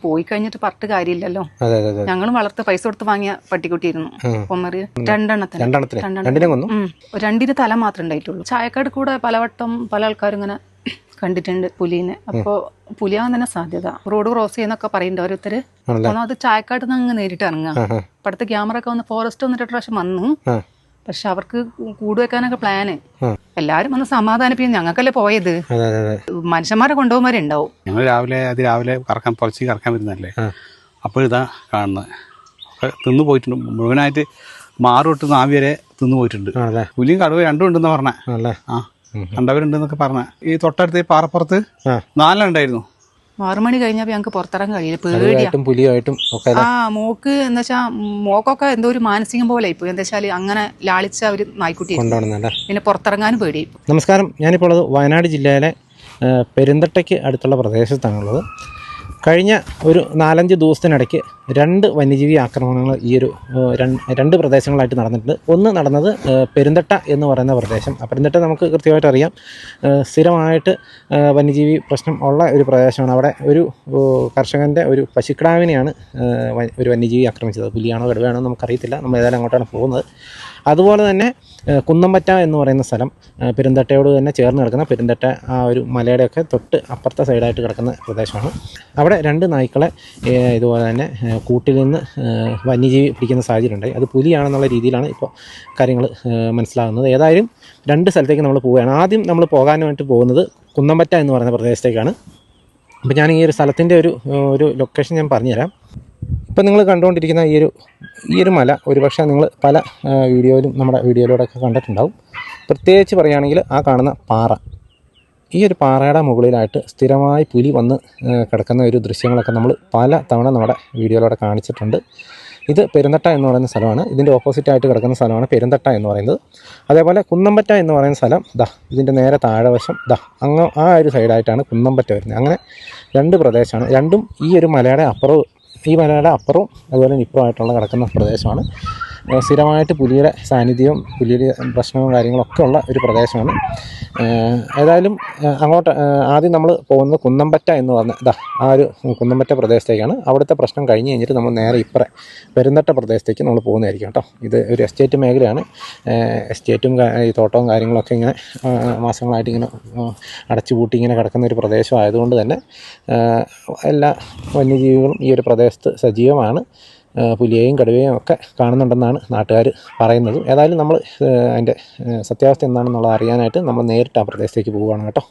പോയി കഴിഞ്ഞിട്ട് പറഞ്ഞിട്ട് കാര്യമില്ലല്ലോ. ഞങ്ങളും വളർത്ത് പൈസ കൊടുത്ത് വാങ്ങിയ പട്ടിക്കുട്ടിയായിരുന്നു. കൊമ്മറി രണ്ടിന് തല മാത്രമേ ഉണ്ടായിട്ടുള്ളൂ. ചായക്കാട് കൂടെ പലവട്ടം പല ആൾക്കാരും ഇങ്ങനെ കണ്ടിട്ടുണ്ട് പുലിനെ. അപ്പൊ പുലിയാവാൻ തന്നെ സാധ്യത. റോഡ് ക്രോസ് ചെയ്യുന്നൊക്കെ പറയുന്നുണ്ട് ഓരോരുത്തര്. അത് ചായക്കാട് നിന്ന് അങ്ങ് നേരിട്ട് ഇറങ്ങുക. അപ്പൊ അടുത്ത ക്യാമറ ഒക്കെ വന്ന് ഫോറസ്റ്റ് വന്നിട്ട് പ്രാവശ്യം വന്നു. പക്ഷെ അവർക്ക് കൂട് വെക്കാനൊക്കെ പ്ലാന്. എല്ലാരും വന്ന് സമാധാനിപ്പിക്കും. ഞങ്ങൾക്കല്ലേ പോയത്, മനുഷ്യന്മാരെ കൊണ്ടുപോകുമാരെ ഉണ്ടാവും. ഞങ്ങൾ രാവിലെ കറക്കാൻ വരുന്നല്ലേ. അപ്പോഴിതാ കാണുന്നത് തിന്നു പോയിട്ടുണ്ട് മുഴുവനായിട്ട്. മാറൊട്ട് നാവി വരെ തിന്നു പോയിട്ടുണ്ട്. പുലിയും കടുവ രണ്ടും ഉണ്ടെന്ന് പറഞ്ഞ. കണ്ടവരുണ്ടെന്നൊക്കെ പറഞ്ഞ. ഈ തൊട്ടടുത്ത് പാറപ്പുറത്ത് 4 ഉണ്ടായിരുന്നു. 6 മണി കഴിഞ്ഞപ്പോ ഞങ്ങക്ക് പുറത്തിറങ്ങാൻ കഴിയില്ല, പേടിയായിട്ടും. മോക്ക് എന്താ വെച്ചാ മോക്കൊക്കെ എന്തോ ഒരു മാനസികം പോലെ ഇപ്പൊ എന്താ വെച്ചാല് അങ്ങനെ ലാളിച്ച ഒരു നായ്ക്കുട്ടി, പിന്നെ പുറത്തിറങ്ങാനും പേടിയായി. നമസ്കാരം, ഞാനിപ്പോൾ ഉള്ളത് വയനാട് ജില്ലയിലെ പെരുന്തട്ടയ്ക്ക് അടുത്തുള്ള പ്രദേശത്താണുള്ളത്. കഴിഞ്ഞ ഒരു 4-5 ദിവസത്തിനിടയ്ക്ക് 2 വന്യജീവി ആക്രമണങ്ങൾ ഈ ഒരു 2 പ്രദേശങ്ങളായിട്ട് നടന്നിട്ടുണ്ട്. ഒന്ന് നടന്നത് പെരുന്തട്ട എന്ന് പറയുന്ന പ്രദേശം. പെരുന്തട്ട നമുക്ക് കൃത്യമായിട്ട് അറിയാം, സ്ഥിരമായിട്ട് വന്യജീവി പ്രശ്നം ഉള്ള ഒരു പ്രദേശമാണ്. അവിടെ ഒരു കർഷകൻ്റെ ഒരു പശുക്കിടാവിനെയാണ് ഒരു വന്യജീവി ആക്രമിച്ചത്. പുലിയാണോ കടുവയാണോ നമുക്കറിയത്തില്ല. നമ്മൾ ഏതായാലും അങ്ങോട്ടാണ് പോകുന്നത്. അതുപോലെ തന്നെ കുന്നമ്പറ്റ എന്ന് പറയുന്ന സ്ഥലം പെരുന്തട്ടയോട് തന്നെ ചേർന്ന് കിടക്കുന്ന, പെരുന്തട്ട ആ ഒരു മലയുടെയൊക്കെ തൊട്ട് അപ്പുറത്തെ സൈഡായിട്ട് കിടക്കുന്ന പ്രദേശമാണ്. അവിടെ 2 നായ്ക്കളെ ഇതുപോലെ തന്നെ കൂട്ടിൽ നിന്ന് വന്യജീവി പിടിക്കുന്ന സാഹചര്യം ഉണ്ടായി. അത് പുലിയാണെന്നുള്ള രീതിയിലാണ് ഇപ്പോൾ കാര്യങ്ങൾ മനസ്സിലാകുന്നത്. ഏതായാലും 2 സ്ഥലത്തേക്ക് നമ്മൾ പോവുകയാണ്. ആദ്യം നമ്മൾ പോകാനായിട്ട് പോകുന്നത് കുന്നമ്പറ്റ എന്ന് പറയുന്ന പ്രദേശത്തേക്കാണ്. അപ്പോൾ ഞാൻ ഈ ഒരു സ്ഥലത്തിൻ്റെ ഒരു ലൊക്കേഷൻ ഞാൻ പറഞ്ഞുതരാം. ഇപ്പം നിങ്ങൾ കണ്ടുകൊണ്ടിരിക്കുന്ന ഈ ഒരു മല ഒരുപക്ഷെ നിങ്ങൾ പല വീഡിയോയിലും നമ്മുടെ വീഡിയോയിലൂടെയൊക്കെ കണ്ടിട്ടുണ്ടാവും. പ്രത്യേകിച്ച് പറയുകയാണെങ്കിൽ ആ കാണുന്ന പാറ, ഈ ഒരു പാറയുടെ മുകളിലായിട്ട് സ്ഥിരമായി പുലി വന്ന് കിടക്കുന്ന ഒരു ദൃശ്യങ്ങളൊക്കെ നമ്മൾ പല തവണ നമ്മുടെ വീഡിയോയിലൂടെ കാണിച്ചിട്ടുണ്ട്. ഇത് പെരുന്തട്ട എന്ന് പറയുന്ന സ്ഥലമാണ്. ഇതിൻ്റെ ഓപ്പോസിറ്റായിട്ട് കിടക്കുന്ന സ്ഥലമാണ് പെരുന്തട്ട എന്ന് പറയുന്നത്. അതേപോലെ കുന്നമ്പറ്റ എന്ന് പറയുന്ന സ്ഥലം ഇതിൻ്റെ നേരെ താഴെവശം അങ്ങ് ആ ഒരു സൈഡായിട്ടാണ് കുന്നമ്പറ്റ വരുന്നത്. അങ്ങനെ 2 പ്രദേശമാണ്. രണ്ടും ഈ ഒരു മലയുടെ അപ്പുറവും അതുപോലെ ഇപ്പുറമായിട്ടുള്ള കിടക്കുന്ന പ്രദേശമാണ്. സ്ഥിരമായിട്ട് പുലിയുടെ സാന്നിധ്യവും പുലിയുടെ പ്രശ്നവും കാര്യങ്ങളൊക്കെ ഉള്ള ഒരു പ്രദേശമാണ്. ഏതായാലും അങ്ങോട്ട് ആദ്യം നമ്മൾ പോകുന്നത് കുന്നമ്പറ്റ എന്ന് പറഞ്ഞ ആ ഒരു കുന്നമ്പറ്റ പ്രദേശത്തേക്കാണ്. അവിടുത്തെ പ്രശ്നം കഴിഞ്ഞ് കഴിഞ്ഞിട്ട് നമ്മൾ നേരെ പെരുന്തട്ട പ്രദേശത്തേക്ക് നമ്മൾ പോകുന്നതായിരിക്കും കേട്ടോ. ഇത് ഒരു എസ്റ്റേറ്റ് മേഖലയാണ്. എസ്റ്റേറ്റും ഈ തോട്ടവും കാര്യങ്ങളൊക്കെ ഇങ്ങനെ മാസങ്ങളായിട്ട് ഇങ്ങനെ അടച്ചുപൂട്ടി ഇങ്ങനെ കിടക്കുന്ന ഒരു പ്രദേശം ആയതുകൊണ്ട് തന്നെ എല്ലാ വന്യജീവികളും ഈ ഒരു പ്രദേശത്ത് സജീവമാണ്. പുലിയെയും കടുവയും ഒക്കെ കാണുന്നുണ്ടെന്നാണ് നാട്ടുകാർ പറയുന്നത്. ഏതായാലും നമ്മൾ അതിൻ്റെ സത്യാവസ്ഥ എന്താണെന്നുള്ളത് അറിയാനായിട്ട് നമ്മൾ നേരിട്ട് ആ പ്രദേശത്തേക്ക് പോവുകയാണ് കേട്ടോ.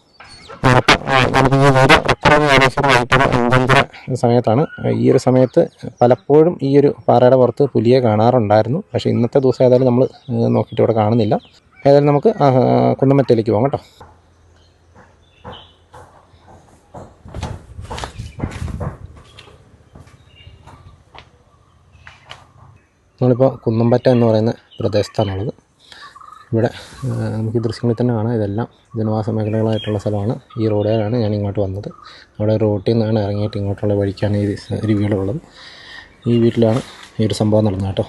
സമയത്താണ്. ഈ ഒരു സമയത്ത് പലപ്പോഴും ഈ ഒരു പാറയുടെ പുറത്ത് പുലിയെ കാണാറുണ്ടായിരുന്നു. പക്ഷേ ഇന്നത്തെ ദിവസം ഏതായാലും നമ്മൾ നോക്കിയിട്ട് ഇവിടെ കാണുന്നില്ല. ഏതായാലും നമുക്ക് കുന്നമ്പറ്റയിലേക്ക് പോകാം കേട്ടോ. നമ്മളിപ്പോൾ കുന്നമ്പറ്റ എന്ന് പറയുന്ന പ്രദേശത്താണുള്ളത്. ഇവിടെ നമുക്ക് ഈ ദൃശ്യങ്ങളിൽ തന്നെ കാണാം. ഇതെല്ലാം ജനവാസ മേഖലകളായിട്ടുള്ള സ്ഥലമാണ്. ഈ റോഡിലാണ് ഞാൻ ഇങ്ങോട്ട് വന്നത്. അവിടെ റോട്ടിൽ നിന്നാണ് ഇറങ്ങിയിട്ട് ഇങ്ങോട്ടുള്ള വഴിക്കാണ് ഒരു വീടുള്ളത്. ഈ വീട്ടിലാണ് ഈ ഒരു സംഭവം നടന്നത് കേട്ടോ.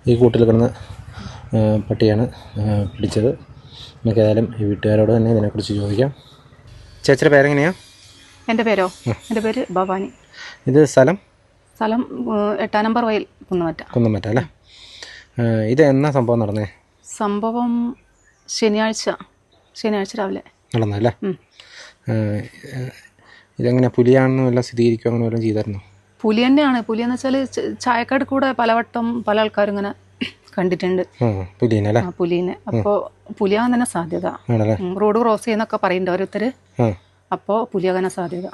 ഈ കൂട്ടിൽ കിടന്ന പട്ടിയാണ് പിടിച്ചത്. നമുക്ക് ഏതായാലും ഈ വീട്ടുകാരോട് തന്നെ ഇതിനെക്കുറിച്ച് ചോദിക്കാം. ചേച്ചിയുടെ പേരെങ്ങനെയാണ്? എൻ്റെ പേരോ? എൻ്റെ പേര് ഭവാനി. ഇത് സ്ഥലം 8 നമ്പർ വയൽ കുന്നമ്പറ്റ അല്ലേ? ഇത് എന്നാ സംഭവം നടന്നേ? സംഭവം ശനിയാഴ്ച രാവിലെ നടന്നല്ലേ? ഇതെങ്ങനെ പുലിയാണെന്ന് വല്ല സ്ഥിരീകരിക്കും അങ്ങനെ വല്ലതും ചെയ്തായിരുന്നോ? പുലി തന്നെയാണ്. പുലി എന്ന് വെച്ചാൽ ചായക്കാട് കൂടെ പലവട്ടം പല ആൾക്കാരും ഇങ്ങനെ കണ്ടിട്ടുണ്ട് പുലിനെ. അപ്പോൾ പുലിയാവാൻ തന്നെ സാധ്യത. റോഡ് ക്രോസ് ചെയ്യുന്നൊക്കെ പറയുന്നുണ്ട് ഓരോരുത്തര്. അപ്പോൾ പുലിയാകാനാ സാധ്യത.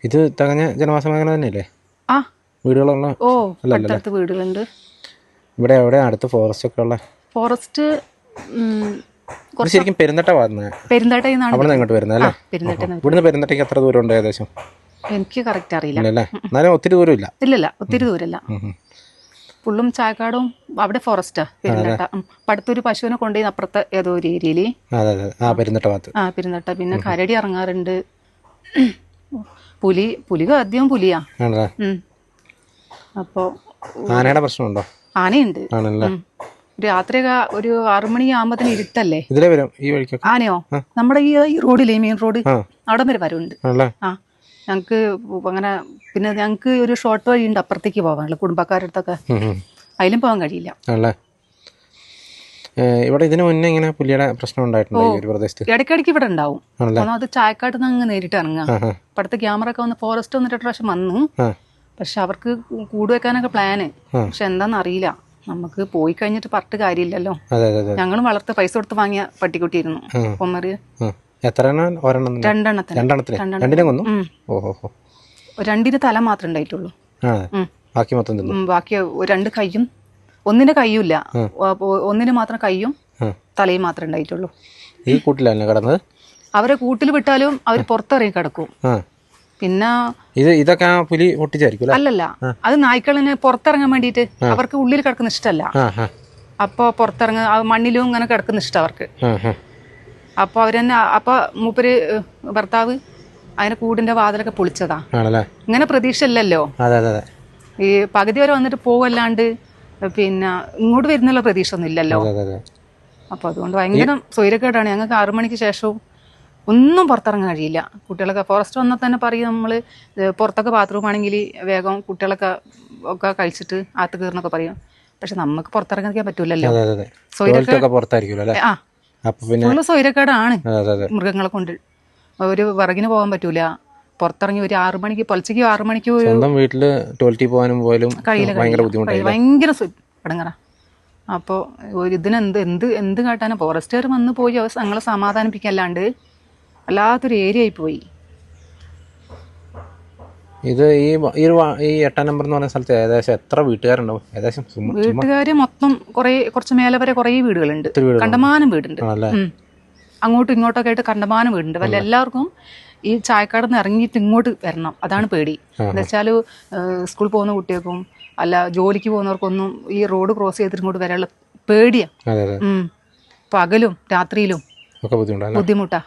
ഇത് തികഞ്ഞ ജനവാസ മേഖല തന്നെയല്ലേ? വീടുകളുള്ള? അടുത്തടുത്ത് വീടുകളുണ്ട്. ഇവിടെ എവിടെ അടുത്ത് ഫോറസ്റ്റ് ഒക്കെ ഉള്ള? ഫോറസ്റ്റ് ശരിക്കും പെരുന്തട്ട പെരുന്തട്ടയിൽ നിന്നാണ് ഇങ്ങോട്ട് വരുന്നത് അല്ലേ? ഇവിടുന്ന് പെരുന്തട്ടയ്ക്ക് എത്ര ദൂരം ഉണ്ട് ഏകദേശം? എനിക്ക് കറക്റ്റ് അറിയില്ല. എന്നാലും ഒത്തിരി ദൂരമില്ല. ഇല്ലല്ല, ഒത്തിരി ദൂരമില്ല. ഫുള്ളും ചായക്കാടും അവിടെ ഫോറസ്റ്റാ പെരുന്തട്ട. അടുത്തൊരു പശുവിനെ കൊണ്ടുപോയി അപ്പുറത്തെ ഏതോ ഒരു ഏരിയയില് പെരുന്തട്ട. പിന്നെ കരടി ഇറങ്ങാറുണ്ട്. പുലി ആദ്യം പുലിയാ. അപ്പോ ആനയുടെ പ്രശ്നമുണ്ടോ? ആനയുണ്ട്. രാത്രിയൊക്കെ ഒരു 6 മണിയാകുമ്പത്തിന് ഇരുട്ടല്ലേ. ഇതിലേ വരും ഈ വഴിക്കൊക്കെ? ആനയോ നമ്മുടെ ഈ റോഡില്ലേ, മെയിൻ റോഡ്, അവിടെ വരെ വരുന്നുണ്ട്. ആ ഞങ്ങക്ക് അങ്ങനെ പിന്നെ ഞങ്ങക്ക് ഒരു ഷോർട്ട് വഴി ഉണ്ട് അപ്പുറത്തേക്ക് പോകാനുള്ള കുടുംബക്കാരുടെ അടുത്തൊക്കെ, അതിലും പോകാൻ കഴിയില്ല. ഇവിടെ ഇതിന് മുന്നേ ഇങ്ങനെ പുലിയുടെ പ്രശ്നം ഉണ്ടായിട്ടുണ്ടോ ഈ ഒരു പ്രദേശത്ത്? ഇടയ്ക്കിടയ്ക്ക് ഇവിടെ ഉണ്ടാവും. അത് ചായക്കാട്ട് നിന്ന് അങ്ങ് നേരിട്ട് ഇറങ്ങാം. ഇപ്പഴത്തെ ക്യാമറ ഒക്കെ വന്ന് ഫോറസ്റ്റ് വന്നിട്ട് പ്രാവശ്യം വന്നു. പക്ഷെ അവർക്ക് കൂട് വെക്കാനൊക്കെ പ്ലാന്. പക്ഷെ എന്താന്ന് അറിയില്ല. നമുക്ക് പോയി കഴിഞ്ഞിട്ട് പറഞ്ഞിട്ട് കാര്യമില്ലല്ലോ. ഞങ്ങളും വളർത്ത് പൈസ കൊടുത്ത് വാങ്ങിയ പട്ടിക്കുട്ടിയായിരുന്നു പൊമ്മറ്. രണ്ടിന് തല മാത്രമേ ഉണ്ടായിട്ടുള്ളൂ. ബാക്കി 2 കൈയും, ഒന്നിന്റെ കയ്യുമില്ല, ഒന്നിന് മാത്രം കയ്യും തലയും മാത്രമേ ഉണ്ടായിട്ടുള്ളൂ. ഈ കൂട്ടിലല്ലേ കിടന്നത്? അവരെ കൂട്ടിൽ വിട്ടാലും അവർ പുറത്തിറങ്ങി കിടക്കും. പിന്നെ ഇതൊക്കെ പുലി പൊട്ടിച്ചായിരിക്കും? അല്ലല്ല, അത് നായ്ക്കളിന് പുറത്തിറങ്ങാൻ വേണ്ടിട്ട്. അവർക്ക് ഉള്ളിൽ കിടക്കുന്ന ഇഷ്ടമല്ല. അപ്പൊ പുറത്തിറങ്ങ മണ്ണിലും ഇങ്ങനെ കിടക്കുന്ന ഇഷ്ടം അവർക്ക്. അപ്പൊ അവരെന്നെ അപ്പൊ മൂപ്പര് ഭർത്താവ് അതിന്റെ കൂടിന്റെ വാതിലൊക്കെ പൊളിച്ചതാ. ഇങ്ങനെ പ്രതീക്ഷ ഇല്ലല്ലോ. ഈ പകുതി വരെ വന്നിട്ട് പോവല്ലാണ്ട് പിന്നെ ഇങ്ങോട്ട് വരുന്നുള്ള പ്രതീക്ഷ ഒന്നും ഇല്ലല്ലോ. അപ്പൊ അതുകൊണ്ട് ഭയങ്കര സ്വൈരക്കേടാണ് ഞങ്ങൾക്ക്. 6 മണിക്ക് ശേഷവും ഒന്നും പുറത്തിറങ്ങാൻ കഴിയില്ല. കുട്ടികളൊക്കെ ഫോറസ്റ്റ് വന്നാൽ തന്നെ പറയും നമ്മള് പുറത്തൊക്കെ ബാത്റൂം ആണെങ്കിൽ വേഗം കുട്ടികളൊക്കെ ഒക്കെ കഴിച്ചിട്ട് അകത്ത് കയറുന്നൊക്കെ പറയും. പക്ഷെ നമുക്ക് പുറത്തിറങ്ങാൻ പറ്റൂലല്ലോ. ഫുള്ള് സ്വൈരക്കേടാണ് മൃഗങ്ങളെ കൊണ്ട്. ഒരു വിറകിന് പോകാൻ പറ്റൂല. പുറത്തിറങ്ങി ഒരു 6 മണിക്ക് പുലച്ചയ്ക്ക് 6 മണിക്ക് വീട്ടില് ടോയ്ലറ്റിൽ പോകാനും പോലും ഭയങ്കര ഇടങ്ങറ. അപ്പോൾ ഇതിന് എന്ത് കാട്ടാനാ? ഫോറസ്റ്റുകാർ വന്ന് പോയി ഞങ്ങളെ സമാധാനിപ്പിക്കല്ലാണ്ട് വല്ലാത്തൊരു ഏരിയ ആയി പോയി ഇത്. ഈ 8 നമ്പർ എന്ന് പറയുന്ന സ്ഥലത്ത് ഏകദേശം എത്ര വീട്ടുകാരുണ്ടാവും? ഏകദേശം വീട്ടുകാര് മൊത്തം കുറച്ച് മേലെ വരെ കുറേ വീടുകളുണ്ട്. കണ്ടമാനം വീടുണ്ട്. അങ്ങോട്ടും ഇങ്ങോട്ടൊക്കെ ആയിട്ട് കണ്ടമാനം വീടുണ്ട്. വല്ല എല്ലാവർക്കും ഈ ചായക്കാട് നിന്ന് ഇറങ്ങിയിട്ട് ഇങ്ങോട്ട് വരണം. അതാണ് പേടി. എന്താ വെച്ചാൽ സ്കൂളിൽ പോകുന്ന കുട്ടികൾക്കും അല്ല ജോലിക്ക് പോകുന്നവർക്കൊന്നും ഈ റോഡ് ക്രോസ് ചെയ്തിട്ട് ഇങ്ങോട്ട് വരാനുള്ള പേടിയാ. പകലും രാത്രിയിലും ബുദ്ധിമുട്ടാ.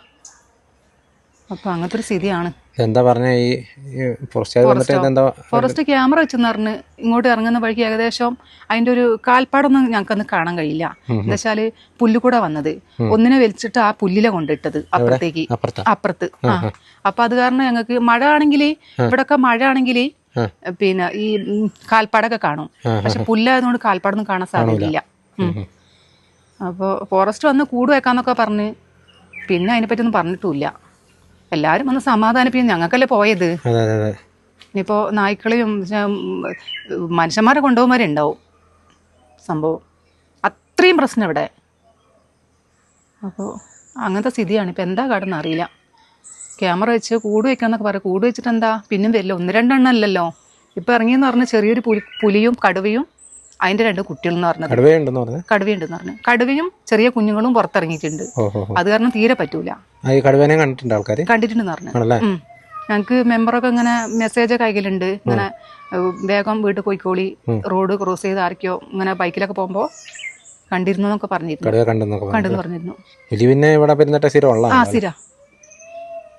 അപ്പൊ അങ്ങനത്തെ ഒരു സ്ഥിതിയാണ്. എന്താ പറഞ്ഞ ഈ ഫോറസ്റ്റ് ക്യാമറ വെച്ചെന്ന് പറഞ്ഞ് ഇങ്ങോട്ട് ഇറങ്ങുന്ന വഴിക്ക് ഏകദേശം അതിന്റെ ഒരു കാൽപ്പാടൊന്നും ഞങ്ങൾക്കൊന്ന് കാണാൻ കഴിയില്ല. എന്താ വെച്ചാല് പുല്ലുകൂടെ വന്നത് ഒന്നിനെ വലിച്ചിട്ട് ആ പുല്ലിലെ കൊണ്ടിട്ടത് അപ്പുറത്തേക്ക് അപ്പുറത്ത്. അപ്പൊ അത് കാരണം ഞങ്ങൾക്ക് മഴ ആണെങ്കിൽ ഇവിടൊക്കെ മഴ ആണെങ്കിൽ പിന്നെ ഈ കാൽപ്പാടൊക്കെ കാണും. പക്ഷെ പുല്ലായതുകൊണ്ട് കാൽപ്പാടൊന്നും കാണാൻ സാധ്യതയില്ല. അപ്പോൾ ഫോറസ്റ്റ് വന്ന് കൂട് വെക്കാന്നൊക്കെ പറഞ്ഞ് പിന്നെ അതിനെപ്പറ്റി ഒന്നും പറഞ്ഞിട്ടുമില്ല. എല്ലാരും വന്ന് സമാധാനിപ്പിക്കും. ഞങ്ങൾക്കല്ലേ പോയത്. ഇനിയിപ്പോ നായ്ക്കളെയും മനുഷ്യന്മാരെ കൊണ്ടുപോകുന്നവരുണ്ടാവും. സംഭവം അത്രയും പ്രശ്നം ഇവിടെ. അപ്പോൾ അങ്ങനത്തെ സ്ഥിതിയാണ്. ഇപ്പം എന്താ കാടുന്ന അറിയില്ല. ക്യാമറ വെച്ച് കൂട് വെക്കാന്നൊക്കെ പറയും. കൂട് വെച്ചിട്ട് എന്താ പിന്നും വരില്ല. 1-2 എണ്ണം അല്ലല്ലോ. ഇപ്പം ഇറങ്ങിയെന്ന് പറഞ്ഞാൽ ചെറിയൊരു പുലിയും കടുവയും അതിന്റെ 2 കുട്ടികളെന്ന് പറഞ്ഞത്. കടുവയുണ്ടെന്ന് പറഞ്ഞു. കടുവയും ചെറിയ കുഞ്ഞുങ്ങളും പുറത്തിറങ്ങിയിട്ടുണ്ട്. അത് കാരണം തീരെ പറ്റൂല. കണ്ടിട്ടുണ്ടെന്ന് പറഞ്ഞു. ഞങ്ങക്ക് മെമ്പറൊക്കെ ഇങ്ങനെ മെസ്സേജൊക്കെ അയക്കലുണ്ട്. ഇങ്ങനെ വേഗം വീട്ടിൽ പോയിക്കോളി, റോഡ് ക്രോസ് ചെയ്ത് ആർക്കോ ഇങ്ങനെ ബൈക്കിലൊക്കെ പോകുമ്പോ കണ്ടിരുന്നു എന്നൊക്കെ പറഞ്ഞിരുന്നു. കണ്ടെന്ന് പറഞ്ഞിരുന്നു. സ്ഥിര.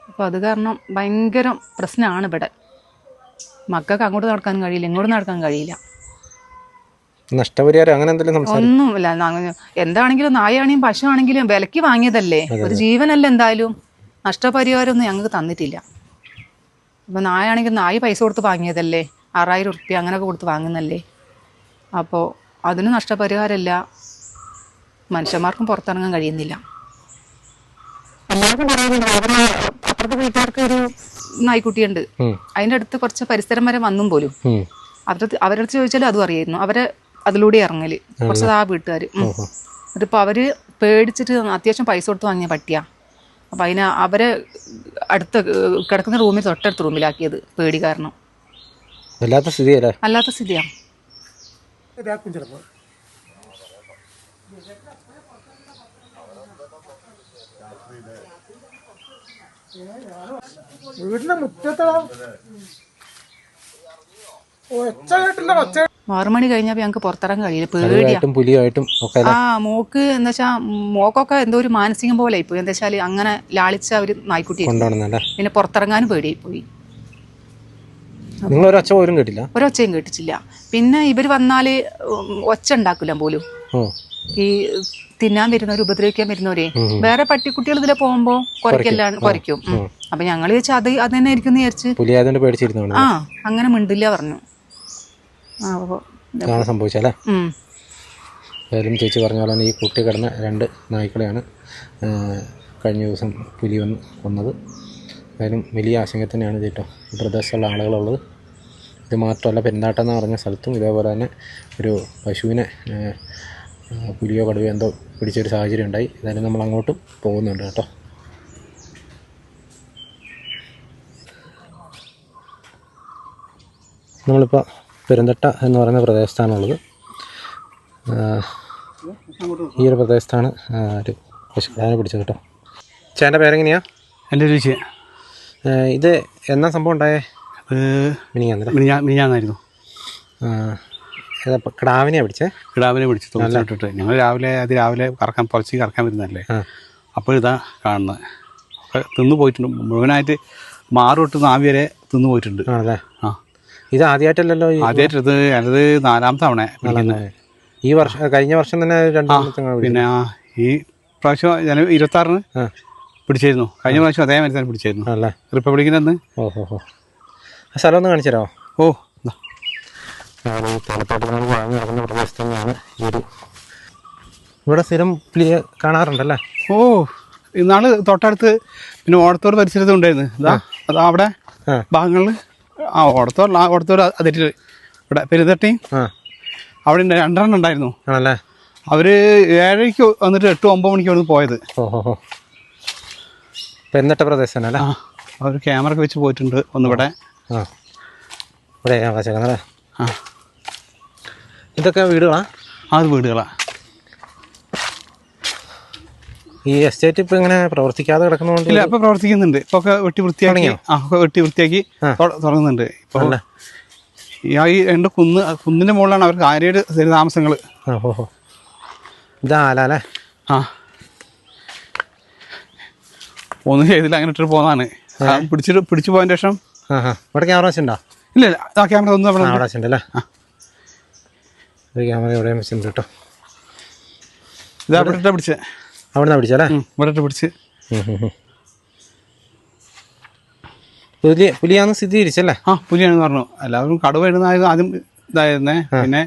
അപ്പൊ അത് കാരണം ഭയങ്കര പ്രശ്നമാണ് ഇവിടെ. മക്കൾക്ക് അങ്ങോട്ട് നടക്കാൻ കഴിയില്ല, ഇങ്ങോട്ട് നടക്കാൻ കഴിയില്ല. നഷ്ടപരിഹാരം അങ്ങനെ എന്തെങ്കിലും ഒന്നുമില്ല. എന്താണെങ്കിലും നായാണെങ്കിലും പശു ആണെങ്കിലും വിലക്ക് വാങ്ങിയതല്ലേ, ഒരു ജീവനല്ല. എന്തായാലും നഷ്ടപരിഹാരം ഒന്നും ഞങ്ങൾക്ക് തന്നിട്ടില്ല. ഇപ്പൊ നായാണെങ്കിൽ നായ പൈസ കൊടുത്ത് വാങ്ങിയതല്ലേ, 6000 ഉറുപ്പ്യ അങ്ങനെയൊക്കെ കൊടുത്ത് വാങ്ങുന്നല്ലേ. അപ്പോൾ അതിന് നഷ്ടപരിഹാരമില്ല. മനുഷ്യന്മാർക്കും പുറത്തിറങ്ങാൻ കഴിയുന്നില്ല. എല്ലാവർക്കും പറയുന്നുണ്ട്. അപ്പുറത്തെ വീട്ടുകാർക്ക് ഒരു നായ്ക്കുട്ടിയുണ്ട്. അതിന്റെ അടുത്ത് കുറച്ച് പരിസരം വരെ വന്നും പോലും അവരടുത്ത് ചോദിച്ചാലും അതും അറിയായിരുന്നു. അവരെ അതിലൂടെ ഇറങ്ങല് കുറച്ച് ആ വീട്ടുകാർ. അതിപ്പോ അവര് പേടിച്ചിട്ട് അത്യാവശ്യം പൈസ കൊടുത്ത് വാങ്ങിയ പട്ടിയാ. അപ്പൊ അവരെ അടുത്ത് കിടക്കുന്ന റൂമിൽ തൊട്ടടുത്ത റൂമിലാക്കിയത് പേടി കാരണം. അല്ലാത്ത സ്ഥിതിയാ. വീടിന്റെ മുറ്റത്തോ 6 മണി കഴിഞ്ഞപ്പോ ഞങ്ങക്ക് പുറത്തിറങ്ങാൻ കഴിയില്ല. പേടിയാ. മോക്ക് എന്താ വെച്ചാ മോക്കൊക്കെ എന്തോ ഒരു മാനസികം പോലെ ആയിപ്പോയി. എന്താ വെച്ചാല് അങ്ങനെ ലാളിച്ച ഒരു നായ്ക്കുട്ടി. പിന്നെ പുറത്തിറങ്ങാനും പേടിയായി പോയി. ഒരൊച്ചയും കേട്ടിട്ടില്ല. പിന്നെ ഇവര് വന്നാല് ഒച്ച ഉണ്ടാക്കില്ല പോലും. ഈ തിന്നാൻ വരുന്നവർ ഉപദ്രവിക്കാൻ വരുന്നവരെ വേറെ പട്ടിക്കുട്ടികൾ ഇതിലെ പോകുമ്പോ കുറയ്ക്കും. അപ്പൊ ഞങ്ങള് ചോദിച്ചാൽ അത് തന്നെ ആയിരിക്കും വിചാരിച്ച് പുലി ആയതുകൊണ്ട് പേടിച്ചിരുന്നു. ആ അങ്ങനെ മിണ്ടില്ല പറഞ്ഞു. സംഭവിച്ചല്ലേ. ഏതായാലും ചേച്ചി പറഞ്ഞ പോലെ ഈ കൂട്ടി കിടന്ന 2 നായ്ക്കളെയാണ് കഴിഞ്ഞ ദിവസം പുലി വന്ന് കൊന്നത്. ഏതായാലും വലിയ ആശങ്ക തന്നെയാണ് കേട്ടോ ഈ പ്രദേശത്തുള്ള ആളുകളുള്ളത്. ഇത് മാത്രമല്ല, പെരുന്താട്ടം എന്ന് പറഞ്ഞ സ്ഥലത്തും ഇതേപോലെ തന്നെ ഒരു പശുവിനെ പുലിയോ കടുവയോ എന്തോ പിടിച്ചൊരു സാഹചര്യം ഉണ്ടായി. ഏതായാലും നമ്മൾ അങ്ങോട്ടും പോകുന്നുണ്ട് കേട്ടോ. നമ്മളിപ്പോൾ പെരുന്തട്ട എന്ന് പറയുന്ന പ്രദേശത്താണുള്ളത്. ഈ ഒരു പ്രദേശത്താണ് ഒരു പശുക്കിടാവിനെ പിടിച്ചത് കേട്ടോ. ചേട്ടൻ്റെ പേരെങ്ങനെയാ? എൻ്റെ രുചി. ഇത് എന്നാ സംഭവം ഉണ്ടായേ? മിനിഞ്ഞാന്നായിരുന്നു. കിടാവിനെയാണ് പിടിച്ചേ? കിടാവിനെ പിടിച്ച് തോന്നിട്ടിട്ട് ഞങ്ങൾ രാവിലെ പുലർച്ചെ കറക്കാൻ വരുന്നതല്ലേ. അപ്പോൾ ഇതാ കാണുന്നത്. തിന്നു പോയിട്ടുണ്ട് മുഴുവനായിട്ട്. മാറൊട്ട് നാവി വരെ തിന്നു പോയിട്ടുണ്ട്. ആണല്ലേ. ആ, ഇത് ആദ്യമായിട്ടല്ലല്ലോ? ആദ്യമായിട്ട്. അത് 4ാമത്തെ തവണ. ഈ വർഷം കഴിഞ്ഞ വർഷം തന്നെ 2 പിന്നെ ഈ പ്രാവശ്യം 26-ന് പിടിച്ചായിരുന്നു. കഴിഞ്ഞ പ്രാവശ്യം അതേമാതിരി തന്നെ പിടിച്ചായിരുന്നു. അല്ലേ. റിപ്പബ്ലിക്കിൻ്റെ അന്ന്. ഓഹോ. ആ സ്ഥലം ഒന്ന് കാണിച്ചു തരാമോ? ഓ, തലപ്പാട്ട് നമ്മൾ വാങ്ങി നടക്കുന്ന പ്രദേശത്ത് തന്നെയാണ് ഈ ഒരു. ഇവിടെ സ്ഥിരം പുലിയെ കാണാറുണ്ടല്ലേ? ഓ, ഇന്നാള് തൊട്ടടുത്ത് പിന്നെ ഓടത്തോട് പരിസരത്ത് ഉണ്ടായിരുന്നു. അതാ അവിടെ ഭാഗങ്ങളിൽ. ഓടത്തോട് അതിട്ട് ഇവിടെ പെരുന്തട്ടി അവിടെ 2 എണ്ണം ഉണ്ടായിരുന്നു. ആണല്ലേ. അവര് 7:00 വന്നിട്ട് 8-9 മണിക്ക് അവിടെ പോയത്. ഓഹോ. പെരുന്തട്ട പ്രദേശം അല്ലേ? അവർ ക്യാമറ ഒക്കെ വെച്ച് പോയിട്ടുണ്ട്. ഒന്നിവിടെ. ഇവിടെ ആകാശല്ലേ. ഇതൊക്കെ വീടുകളാ? അത് വീടുകളാ. ഈ എസ്റ്റേറ്റ് ഇപ്പൊ ഇങ്ങനെ പ്രവർത്തിക്കാതെ കിടക്കുന്നതുകൊണ്ട്? ഇല്ല, ഇപ്പൊ പ്രവർത്തിക്കുന്നുണ്ട്. ഇപ്പൊ ഒക്കെ വെട്ടി വൃത്തിയാക്കി തുടങ്ങുന്നുണ്ട്. ഇപ്പൊ ഈ 2 കുന്നിന്റെ മുകളിലാണ് അവർക്ക് ആര്യ താമസങ്ങൾ. ഓഹോ. ഇതാ അല്ലേ? ആ, ഒന്നും ചെയ്തില്ല, അങ്ങനെ ഇട്ടിട്ട് പോകുന്നതാണ്. പിടിച്ചു പോയതിന് ശേഷം. ഇവിടെ ക്യാമറ വെച്ചിട്ടുണ്ടോ? ഇല്ല, ആ ക്യാമറ ഒന്നും അവിടെ വെച്ചിട്ടുണ്ടല്ലേ. ക്യാമറ എവിടെയും വെച്ചിട്ടുണ്ട് കേട്ടോ. ഇതാ ഇവിടെ പിടിച്ചേ. അവിടെ നിന്നാണ് പിടിച്ചല്ലേ? ഇവിടെ പിടിച്ച്. പുലിയാന്ന് സ്ഥിരീകരിച്ചല്ലേ? ആ, പുലിയാണെന്ന് പറഞ്ഞു. എല്ലാവരും കടുവ ഇടുന്നതായത് ആദ്യം ഇതായിരുന്നേ. പിന്നെ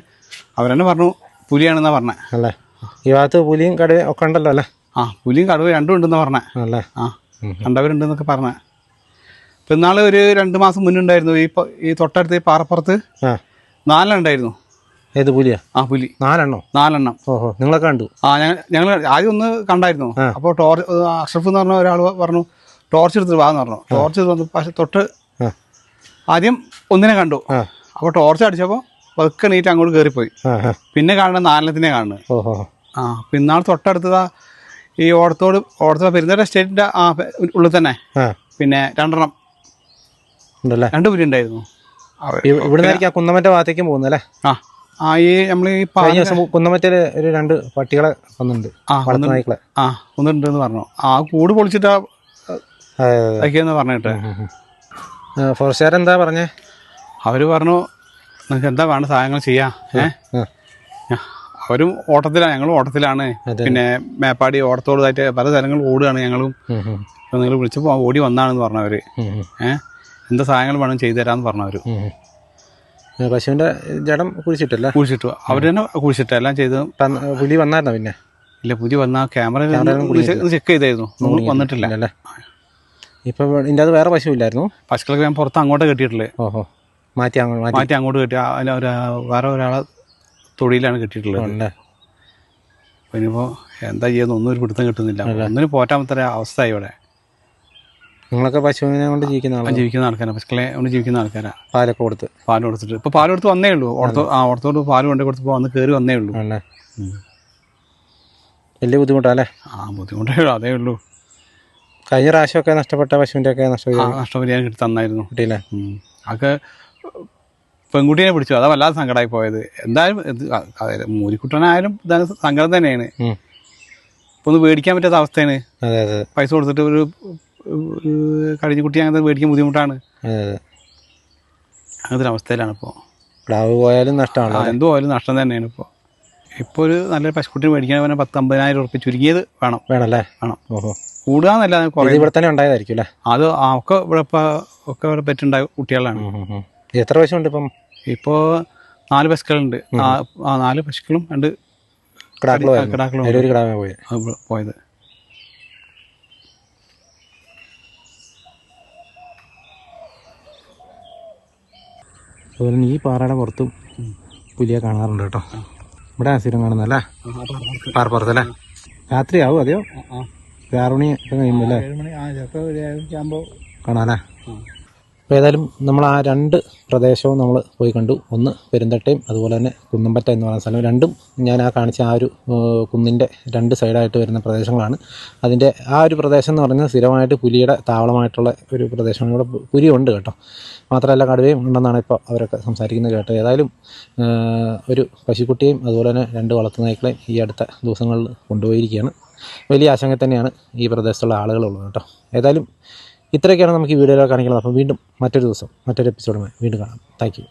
അവരെന്നെ പറഞ്ഞു പുലിയാണെന്നാ പറഞ്ഞേ. അല്ലേ. ഈ ഭാഗത്ത് പുലിയും കടുവയും ഒക്കെ ഉണ്ടല്ലോ അല്ലേ? ആ, പുലിയും കടുവ 2 ഉണ്ടെന്നാ പറഞ്ഞേ. അല്ലേ. ആ, കണ്ടവരുണ്ടെന്നൊക്കെ പറഞ്ഞേ. ഇപ്പം ഇന്നാള് ഒരു 2 മാസം മുന്നുണ്ടായിരുന്നു ഈ തൊട്ടടുത്ത് ഈ പാറപ്പുറത്ത് 4 ഉണ്ടായിരുന്നു. ഏത് പുലിയാ? ആ, പുലി 4 എണ്ണം. ഓഹോ. നിങ്ങളൊക്കെ കണ്ടു? ആ, ഞങ്ങൾ ആദ്യം ഒന്ന് കണ്ടായിരുന്നു. അപ്പോൾ അഷ്റഫ് എന്ന് പറഞ്ഞ ഒരാൾ പറഞ്ഞു ടോർച്ച് എടുത്തിട്ട് വാന്ന് പറഞ്ഞു. ടോർച്ച് എടുത്ത് പക്ഷെ തൊട്ട് ആദ്യം ഒന്നിനെ കണ്ടു. അപ്പോൾ ടോർച്ച് അടിച്ചപ്പോൾ പതുക്കെ നീറ്റ് അങ്ങോട്ട് കയറിപ്പോയി. പിന്നെ കാണുന്നത് 4 കാണുന്നത്. ആ, പിന്നെ നാളെ തൊട്ടടുത്തതാ ഈ ഓടത്തോട് പെരുന്തട്ട എസ്റ്റേറ്റിന്റെ ഉള്ളിൽ തന്നെ പിന്നെ 2 എണ്ണം ഉണ്ടല്ലേ. 2 പുലി ഉണ്ടായിരുന്നു. ഇവിടെ കുന്നമറ്റ ഭാഗത്തേക്കും പോകുന്നല്ലേ? ഈ നമ്മൾ ഈ കുന്നമറ്റയില് ഒരു 2 പട്ടികളെ വന്നിട്ടുണ്ട്. ഒന്നുണ്ടെന്ന് പറഞ്ഞു. ആ കൂട് പൊളിച്ചിട്ടാ പറഞ്ഞിട്ട്. ഫോറസ്റ്റുകാർ എന്താ പറഞ്ഞേ? അവര് പറഞ്ഞു നിങ്ങൾക്ക് എന്താ വേണ്ട സഹായങ്ങൾ ചെയ്യാം. അവരും ഓട്ടത്തിലാണ്, ഞങ്ങളും ഓട്ടത്തിലാണ്. പിന്നെ മേപ്പാടി ഓടത്തോടായിട്ട് പല സ്ഥലങ്ങളും ഓടുകയാണ് ഞങ്ങളും. ഇപ്പൊ നിങ്ങൾ വിളിച്ചപ്പോൾ ഓടി വന്നാണെന്ന് പറഞ്ഞവര്. എന്താ സഹായങ്ങൾ വേണം ചെയ്തു തരാമെന്ന് പറഞ്ഞവര്. പശുവിന്റെ ജഡം കുഴിച്ചിട്ടു. അവര് തന്നെ കുഴിച്ചിട്ട് എല്ലാം ചെയ്ത്. പുലി വന്നായിരുന്നോ? പിന്നെ ഇല്ല, പുലി വന്ന ക്യാമറ ചെക്ക് ചെയ്തായിരുന്നു. വന്നിട്ടില്ല. ഇപ്പൊ ഇതിൻ്റെ അത് വേറെ പശു ഇല്ലായിരുന്നു? പശുക്കളൊക്കെ ഞാൻ പുറത്ത് അങ്ങോട്ട് കെട്ടിയിട്ടില്ലേ. ഓഹോ. മാറ്റി അങ്ങോട്ട് കെട്ടി. വേറെ ഒരാളെ തൊടിയിലാണ് കെട്ടിയിട്ടുള്ളത്. അപ്പൊ ഇനിയിപ്പോ എന്താ ചെയ്യുന്ന ഒന്നും ഒരു പിടുത്തം കിട്ടുന്നില്ല. ഒന്നിനും പോറ്റാൻ പറ്റാത്ത അവസ്ഥയായി ഇവിടെ. നിങ്ങളൊക്കെ പശുവിനെ കൊണ്ട് ജീവിക്കുന്ന ആൾക്കാരാണ്. പശുക്കളെ കൊണ്ട് ജീവിക്കുന്ന ആൾക്കാരാണ്. പാൽ കൊടുത്തിട്ട് ഇപ്പൊ പാൽ കൊടുത്ത് വന്നേ ഉള്ളൂ. ഓടത്തോട് പാല് കൊണ്ടു കൊടുത്തപ്പോ വന്ന് കയറി വന്നേ ഉള്ളൂ. വലിയ ബുദ്ധിമുട്ടല്ലേ? ബുദ്ധിമുട്ടേ ഉള്ളൂ, അതേ ഉള്ളൂ. കഴിഞ്ഞ പ്രാവശ്യമൊക്കെ നഷ്ടപ്പെട്ട പശുവിന്റെ ഒക്കെ നഷ്ടപരിഹാരം കിട്ടി തന്നായിരുന്നു. കിട്ടിയില്ലേ? അതൊക്കെ പെൺകുട്ടീനെ പിടിച്ചു. അതാ വല്ലാതെ സങ്കടമായി പോയത്. എന്തായാലും മൂരിക്കുട്ടനായാലും ഇതാണ് സങ്കടം തന്നെയാണ്. ഇപ്പൊ ഒന്ന് മേടിക്കാൻ പറ്റാത്ത അവസ്ഥയാണ്. പൈസ കൊടുത്തിട്ട് ഒരു കഴിഞ്ഞ കുട്ടി അങ്ങനത്തെ മേടിക്കാൻ ബുദ്ധിമുട്ടാണ്. അങ്ങനത്തെ ഒരു അവസ്ഥയിലാണ് ഇപ്പോൾ. പ്ലാവ് പോയാലും നഷ്ടമാണ്. എന്ത് പോയാലും നഷ്ടം തന്നെയാണ് ഇപ്പോൾ. ഇപ്പോൾ ഒരു നല്ലൊരു പശുക്കുട്ടിന് മേടിക്കാൻ 10,000-50,000 ഉറുപ്പിക ചുരുങ്ങിയത് വേണമല്ലേ? വേണം. ഓഹോ. കൂടുകയെന്നല്ല കുറേ. ഇവിടെ തന്നെ ഉണ്ടായതായിരിക്കും അല്ലേ? അത് ഒക്കെ ഇവിടെ ഒക്കെ ഇവിടെ പെറ്റുണ്ടായ കുട്ടികളാണ്. എത്ര പശുണ്ട് ഇപ്പം? ഇപ്പോൾ 4 പശുക്കളുണ്ട്. 4 പശുക്കളും 2 കിടാക്കളും പോയത്. അതുപോലെ ഈ പാറയുടെ പുറത്തും പുലിയെ കാണാറുണ്ട് കേട്ടോ. ഇവിടെ സ്ഥിരം കാണുന്നല്ലേ പാറപ്പുറത്തല്ലേ? രാത്രിയാവും അതെയോ? 6 മണി ഒക്കെ കഴിയുമ്പോൾ അല്ലേ? 7 മണി ചിലപ്പോൾ 7 ആകുമ്പോൾ കാണാമല്ലേ? അപ്പോൾ ഏതായാലും നമ്മൾ ആ 2 പ്രദേശവും നമ്മൾ പോയി കണ്ടു. ഒന്ന് പെരുന്തട്ടയും അതുപോലെ തന്നെ കുന്നമ്പറ്റ എന്ന് പറയുന്ന സ്ഥലം. രണ്ടും ഞാൻ കാണിച്ച ആ ഒരു കുന്നിൻ്റെ 2 സൈഡായിട്ട് വരുന്ന പ്രദേശങ്ങളാണ്. അതിൻ്റെ ആ ഒരു പ്രദേശം എന്ന് പറഞ്ഞാൽ സ്ഥിരമായിട്ട് പുലിയുടെ താവളമായിട്ടുള്ള ഒരു പ്രദേശമാണ്. ഇവിടെ പുലിയുണ്ട് കേട്ടോ. മാത്രമല്ല കടുവയും ഉണ്ടെന്നാണ് ഇപ്പോൾ അവരൊക്കെ സംസാരിക്കുന്നത് കേട്ടോ. ഏതായാലും ഒരു പശുക്കുട്ടിയെയും അതുപോലെ തന്നെ 2 വളർത്തുനായ്ക്കളെയും ഈ അടുത്ത ദിവസങ്ങളിൽ കൊണ്ടുപോയിരിക്കുകയാണ്. വലിയ ആശങ്ക തന്നെയാണ് ഈ പ്രദേശത്തുള്ള ആളുകളുള്ളത് കേട്ടോ. ഏതായാലും ഇത്രയൊക്കെയാണ് നമുക്ക് ഈ വീഡിയോയിൽ കാണിക്കുന്നത്. അപ്പോൾ വീണ്ടും മറ്റൊരു ദിവസം മറ്റൊരു എപ്പിസോഡുമായി വീണ്ടും കാണാം. Thank you.